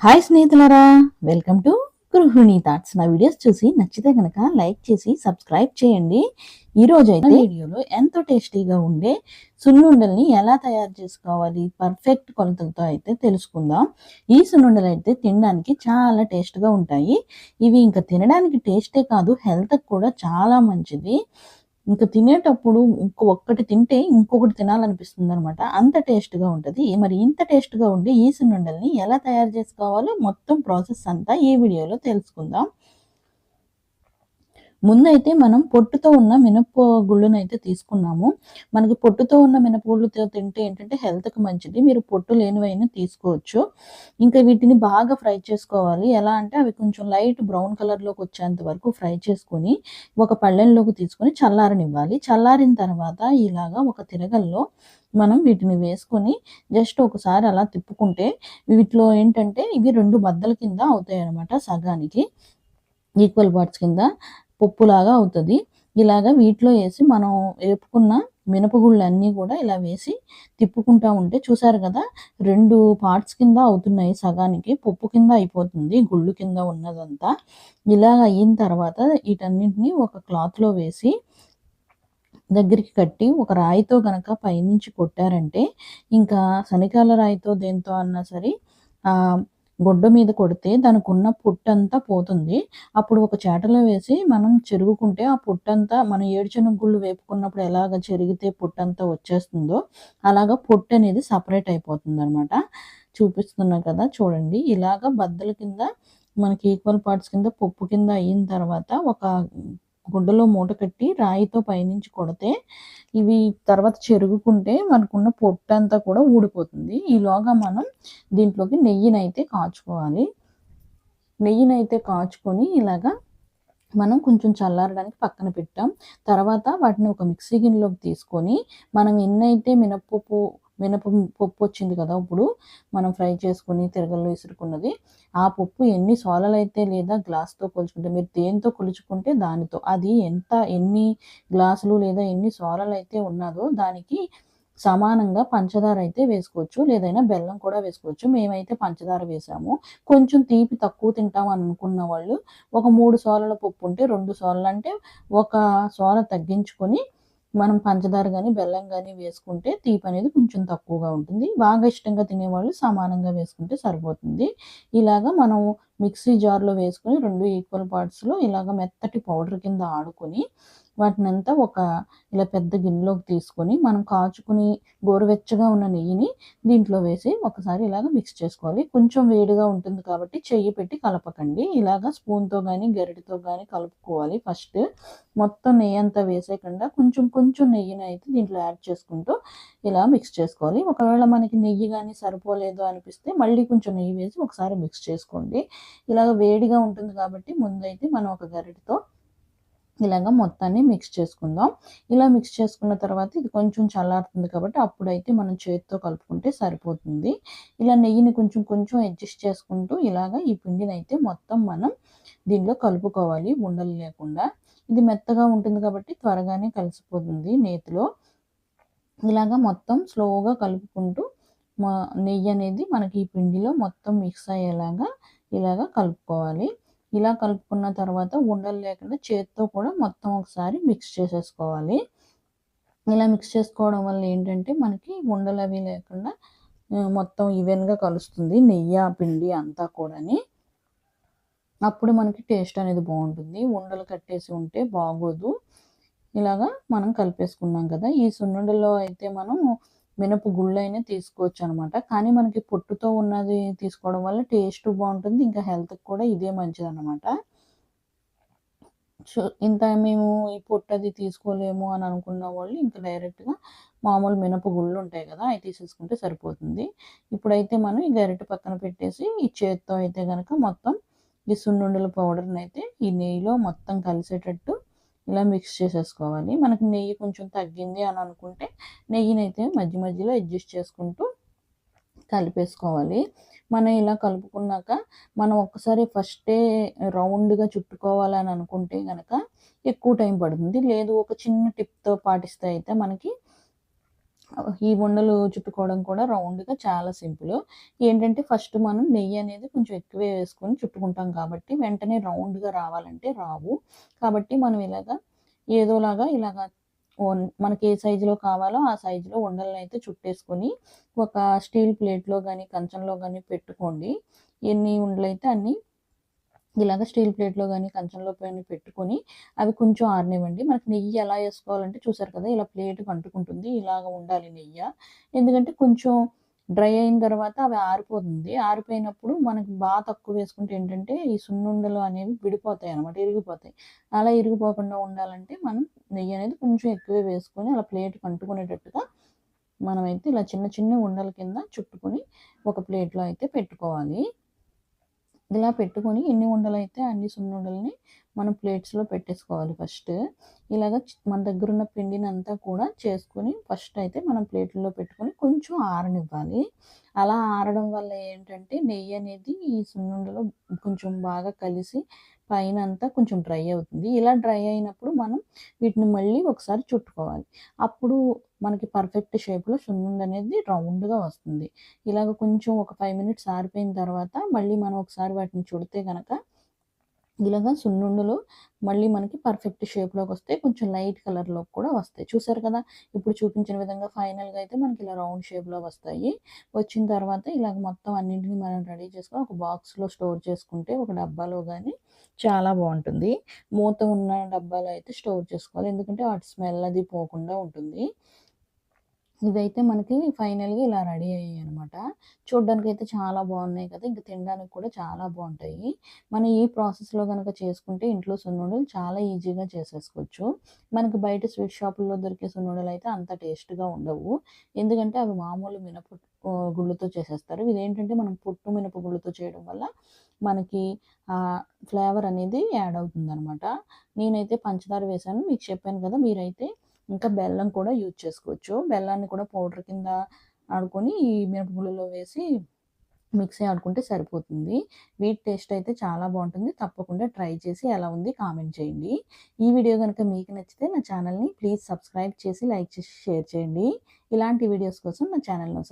Hi స్నేహితులారా, welcome to గృహిణి thoughts. నా వీడియోస్ చూసి నచ్చితే కనుక లైక్ చేసి సబ్స్క్రైబ్ చేయండి. ఈరోజు అయితే వీడియోలో ఎంతో టేస్టీగా ఉండే సున్నుండల్ని ఎలా తయారు చేసుకోవాలి పర్ఫెక్ట్ కొలతలతో అయితే తెలుసుకుందాం. ఈ సున్నుండలు అయితే తినడానికి చాలా టేస్ట్గా ఉంటాయి. ఇవి ఇంకా తినడానికి టేస్టే కాదు, హెల్త్కి కూడా చాలా మంచిది. ఇంక తినేటప్పుడు ఒక్కటి తింటే ఇంకొకటి తినాలనిపిస్తుందనమాట. అంత టేస్ట్‌గా ఉంటది. మరి ఇంత టేస్ట్‌గా ఉండే ఈ సున్నుండల్ని ఎలా తయారు చేసుకోవాలో మొత్తం ప్రాసెస్ అంతా ఈ వీడియోలో తెలుసుకుందాం. ముందైతే మనం పొట్టుతో ఉన్న మినపగుళ్ళునైతే తీసుకున్నాము. మనకి పొట్టుతో ఉన్న మినపగుళ్ళుతో తింటే ఏంటంటే హెల్త్‌కి మంచిది. మీరు పొట్టు లేనివైనా తీసుకోవచ్చు. ఇంకా వీటిని బాగా ఫ్రై చేసుకోవాలి. ఎలా అంటే అవి కొంచెం లైట్ బ్రౌన్ కలర్‌లోకి వచ్చేంత వరకు ఫ్రై చేసుకొని ఒక పళ్ళెంలోకి తీసుకొని చల్లారనివ్వాలి. చల్లారిన తర్వాత ఇలాగా ఒక తిరగల్లో మనం వీటిని వేసుకొని జస్ట్ ఒకసారి అలా తిప్పుకుంటే వీటిలో ఏంటంటే ఇవి 2 బద్దల కింద అవుతాయన్నమాట సగానికి. ఈక్వల్ పార్ట్స్ కింద పప్పులాగా అవుతది. ఇలాగ వీటిలో ఏసి మనం ఏపుకున్న మినపగుళ్ళన్నీ కూడా ఇలా వేసి తిప్పుకుంటా ఉంటే చూసారు కదా! 2 పార్ట్స్ కింద అవుతున్నాయి సగానికి. పప్పు కింద అయిపోతుంది గుళ్ళు కింద ఉన్నదంతా. ఇలా అయిన తర్వాత వీటన్నిటిని ఒక క్లాత్‌లో వేసి దగ్గరికి కట్టి ఒక రాయితో గనక పైనుంచి కొట్టారంటే ఇంకా శనికాల రాయితో దేనితో అన్నా సరే గొడ్డ మీద కొడితే దానికున్న పొట్టంతా పోతుంది. అప్పుడు ఒక చాటలో వేసి మనం చెరుగుకుంటే ఆ పొట్టంతా మనం ఏడుశనగ గుళ్ళు వేపుకున్నప్పుడు ఎలాగ చెరిగితే పొట్టంతా వచ్చేస్తుందో అలాగా పొట్టనేది సెపరేట్ అయిపోతుందనమాట. చూపిస్తున్నా కదా చూడండి. ఇలాగ బద్దల కింద మనకి ఈక్వల్ పార్ట్స్ కింద పప్పు కింద అయిన తర్వాత ఒక గుడ్డలో మూట కట్టి రాయితో పైనుంచి కొడితే ఇవి తర్వాత చెరుగుకుంటే మనకున్న పొట్టంతా కూడా ఊడిపోతుంది. ఈలోగా మనం దీంట్లోకి నెయ్యినైతే కాచుకోవాలి. నెయ్యినైతే కాచుకొని ఇలాగా మనం కొంచెం చల్లారడానికి పక్కన పెట్టాం. తర్వాత వాటిని ఒక మిక్సీ గిన్నెలోకి తీసుకొని మనం ఎన్నైతే పప్పు వచ్చింది కదా! ఇప్పుడు మనం ఫ్రై చేసుకొని తిరగల్లో ఇసురుకున్నది. ఆ పప్పు ఎన్ని సోలలైతే లేదా గ్లాస్‌తో కొలుచుకుంటే మీరు దేనితో కొలుచుకుంటే దానితో అది ఎన్ని గ్లాసులు లేదా ఎన్ని సోలలైతే ఉన్నాదో దానికి సమానంగా పంచదార అయితే వేసుకోవచ్చు. లేదైనా బెల్లం కూడా వేసుకోవచ్చు. మేమైతే పంచదార వేసాము. కొంచెం తీపి తక్కువ తింటాం అని అనుకున్న వాళ్ళు ఒక 3 సోలల పప్పు ఉంటే 2 సోలలంటే ఒక సోల తగ్గించుకొని మనం పంచదార గాని, బెల్లం గాని వేసుకుంటే తీపనేది కొంచెం తక్కువగా ఉంటుంది. బాగా ఇష్టంగా తినేవాళ్ళు సమానంగా వేసుకుంటే సరిపోతుంది. ఇలాగ మనం మిక్సీ జార్‌లో వేసుకొని 2 ఈక్వల్ పార్ట్స్‌లో ఇలాగ మెత్తటి పౌడర్ కింద ఆడుకొని వాటినంతా ఇలా పెద్ద గిన్నెలోకి తీసుకొని మనం కాచుకుని గోరువెచ్చగా ఉన్న నెయ్యిని దీంట్లో వేసి ఒకసారి ఇలాగ మిక్స్ చేసుకోవాలి. కొంచెం వేడిగా ఉంటుంది కాబట్టి చెయ్యి పెట్టి కలపకండి. ఇలాగ స్పూన్‌తో గాని, గరిటెతో గాని కలుపుకోవాలి ఫస్ట్. మొత్తం నెయ్యంతా వేసేయకుండా కొంచెం కొంచెం నెయ్యినైతే దీంట్లో యాడ్ చేసుకుంటూ ఇలా మిక్స్ చేసుకోవాలి. ఒకవేళ మనకి నెయ్యి గాని సరిపోలేదు అనిపిస్తే మళ్ళీ కొంచెం నెయ్యి వేసి ఒకసారి మిక్స్ చేసుకోండి. ఇలాగ వేడిగా ఉంటుంది కాబట్టి ముందైతే మనం ఒక గరిటెతో ఇలాగ మొత్తాన్ని మిక్స్ చేసుకుందాం. ఇలా మిక్స్ చేసుకున్న తర్వాత ఇది కొంచెం చల్లారుతుంది కాబట్టి అప్పుడైతే మనం చేత్తో కలుపుకుంటే సరిపోతుంది. ఇలా నెయ్యిని కొంచెం కొంచెం అడ్జస్ట్ చేసుకుంటూ ఇలాగ ఈ పిండినైతే మొత్తం మనం దీనిలో కలుపుకోవాలి ఉండలు లేకుండా. ఇది మెత్తగా ఉంటుంది కాబట్టి త్వరగానే కలిసిపోతుంది నేతిలో. ఇలాగ మొత్తం స్లోగా కలుపుకుంటూ నెయ్యనేది మనకి ఈ పిండిలో మొత్తం మిక్స్ అయ్యేలాగా ఇలాగ కలుపుకోవాలి. ఇలా కలుపుకున్న తర్వాత ఉండలు లేకుండా చేత్తో కూడా మొత్తం ఒకసారి మిక్స్ చేసేసుకోవాలి. ఇలా మిక్స్ చేసుకోవడం వల్ల ఏంటంటే మనకి ఉండలవి లేకుండా మొత్తం ఈవెన్‌గా కలుస్తుంది నెయ్యి, పిండి అంతా కూడాని. అప్పుడు మనకి టేస్ట్ అనేది బావుంటుంది. ఉండలు కట్టేసి ఉంటే బాగోదు. ఇలాగా మనం కలిపేసుకున్నాం కదా! ఈ సున్నుండలో అయితే మనం మినప గుళ్ళైనా తీసుకోవచ్చనమాట. కానీ మనకి పొట్టుతో ఉన్నది తీసుకోవడం వల్ల టేస్ట్ బావుంటుంది. ఇంకా హెల్త్‌కి కూడా ఇదే మంచిదనమాట. ఇంత మేము ఈ పొట్టది తీసుకోలేము అని అనుకున్న వాళ్ళు ఇంకా డైరెక్ట్‌గా మామూలు మినప గుళ్ళుంటాయి కదా! అయి తీసేసుకుంటే సరిపోతుంది. ఇప్పుడైతే మనం ఈ గరిటె పక్కన పెట్టేసి ఈ చేత్తో అయితే గనక మొత్తం ఈ సున్నుండల పౌడర్‌నైతే ఈ నెయ్యిలో మొత్తం కలిసేటట్టు ఇలా మిక్స్ చేసేసుకోవాలి. మనకి నెయ్యి కొంచెం తగ్గింది అని అనుకుంటే నెయ్యినైతే మధ్య మధ్యలో అడ్జస్ట్ చేసుకుంటూ కలిపేసుకోవాలి. మనం ఇలా కలుపుకున్నాక మనం ఒక్కసారి ఫస్టే రౌండ్‌గా చుట్టుకోవాలని అనుకుంటే గనక ఎక్కువ టైం పడుతుంది. లేదు ఒక చిన్న టిప్‌తో పాటిస్తే అయితే మనకి ఈ ఉండలు చుట్టుకోవడం కూడా రౌండ్‌గా చాలా సింపుల్. ఏంటంటే ఫస్ట్ మనం నెయ్యి అనేది కొంచెం ఎక్కువే వేసుకొని చుట్టుకుంటాం కాబట్టి వెంటనే రౌండ్‌గా రావాలంటే రావు. కాబట్టి మనం ఏదోలాగా మనకి ఏ సైజులో కావాలో ఆ సైజులో ఉండలనైతే చుట్టేసుకొని ఒక స్టీల్ ప్లేట్‌లో గానీ, కంచంలో గానీ పెట్టుకోండి. ఎన్ని ఉండలైతే అన్ని స్టీల్ ప్లేట్‌లో గానీ, కంచంలో గానీ పెట్టుకొని అవి కొంచెం ఆరనివ్వండి. మనకి నెయ్యి ఎలా ఏసుకోవాలంటే చూసారు కదా! ఇలా ప్లేట్‌కి అంటుకుంటుంది. ఇలాగ ఉండాలి నెయ్య. ఎందుకంటే కొంచెం డ్రై అయిన తర్వాత అవి ఆరిపోతుంది. ఆరిపోయినప్పుడు మనకి తక్కువ వేసుకుంటే ఏంటంటే ఈ సున్నుండలు అనేవి విడిపోతాయన్నమాట. ఇరిగిపోతాయి. అలా ఇరిగిపోకుండా ఉండాలంటే మనం నెయ్యి అనేది కొంచెం ఎక్కువే వేసుకొని అలా ప్లేట్‌కి అంటుకునేటట్టుగా మనమైతే ఇలా చిన్న చిన్న ఉండల కింద చుట్టుకొని ఒక ప్లేట్‌లో అయితే పెట్టుకోవాలి. ఇలా పెట్టుకొని ఎన్ని ఉండలైతే అన్ని సున్నుండలని మనం ప్లేట్స్‌లో పెట్టేసుకోవాలి ఫస్ట్. మన దగ్గరున్న పిండినంతా కూడా చేసుకొని ఫస్ట్ అయితే మనం ప్లేట్‌లో పెట్టుకొని కొంచెం ఆరనివ్వాలి. అలా ఆరడం వల్ల ఏంటంటే నెయ్యి అనేది ఈ సున్నుండలో కొంచెం బాగా కలిసి పైనంతా కొంచెం డ్రై అవుతుంది. ఇలా డ్రై అయినప్పుడు మనం వీటిని మళ్ళీ ఒకసారి చుట్టుకోవాలి. అప్పుడు మనకి పర్ఫెక్ట్ షేప్‌లో సున్నుండనేది రౌండ్‌గా వస్తుంది. కొంచెం ఒక 5 మినిట్స్ ఆరిపోయిన తర్వాత మళ్ళీ మనం ఒకసారి వాటిని చుడితే గనక సున్నుండలు మళ్ళీ మనకి పర్ఫెక్ట్ షేప్‌లోకొస్తాయి. కొంచెం లైట్ కలర్‌లోకి కూడా వస్తాయి. చూసారు కదా! ఇప్పుడు చూపించిన విధంగా ఫైనల్‌గా అయితే మనకి ఇలా రౌండ్ షేప్‌లో వస్తాయి. వచ్చిన తర్వాత మొత్తం అన్నింటిని మనం రెడీ చేసుకొని ఒక బాక్స్‌లో స్టోర్ చేసుకుంటే ఒక డబ్బాలో గాని చాలా బావుంటుంది. మూత ఉన్న డబ్బాలో అయితే స్టోర్ చేసుకోవాలి. ఎందుకంటే వాటి స్మెల్ అది పోకుండా ఉంటుంది. ఇదైతే మనకి ఫైనల్‌గా ఇలా రెడీ అయ్యాయనమాట. చూడ్డానికైతే చాలా బాగున్నాయి కదా! ఇంక తినడానికి కూడా చాలా బావుంటాయి. మనం ఈ ప్రాసెస్‌లో గనక చేసుకుంటే ఇంట్లో సున్నుండలు చాలా ఈజీగా చేసేసుకోవచ్చు. మనకి బయట స్వీట్ షాపుల్లో దొరికే సున్నుండలైతే అంత టేస్ట్‌గా ఉండవు. ఎందుకంటే అవి మామూలు గుళ్ళతో చేసేస్తారు. ఇదేంటంటే మనం పొట్టు మినపగుళ్ళతో చేయడం వల్ల మనకి ఫ్లేవర్ అనేది యాడ్ అవుతుందనమాట. నేనైతే పంచదార వేశాను. మీకు చెప్పాను కదా! మీరైతే ఇంకా బెల్లం కూడా యూజ్ చేసుకోవచ్చు. బెల్లాన్ని కూడా పౌడర్ కింద ఆడుకొని ఈ మినపగుళ్ళలో వేసి మిక్సీ ఆడుకుంటే సరిపోతుంది. వీటి టేస్ట్ అయితే చాలా బావుంటుంది. తప్పకుండా ట్రై చేసి ఎలా ఉంది కామెంట్ చేయండి. ఈ వీడియో గనుక మీకు నచ్చితే నా ఛానల్‌ని ప్లీజ్ సబ్స్క్రైబ్ చేసి, లైక్ చేసి, షేర్ చేయండి. ఇలాంటి వీడియోస్ కోసం నా ఛానల్‌ను